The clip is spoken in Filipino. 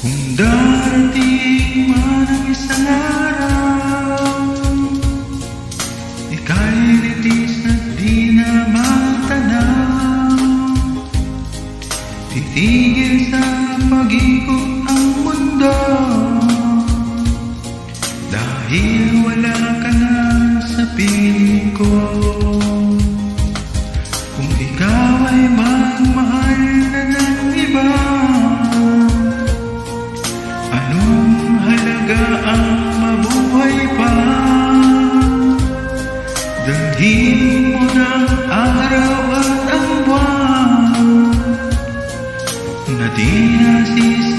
Kung darating man ang isang araw, ika'y litis na di na matanaw. Titigil sa pag-ikot ang mundo, dahil wala ka na sa piling ko. Kung ikaw ay magmahal na ng iba, anong halaga ang mabuhay pa? Dalhin mo ng araw at ang buwan na di nasisi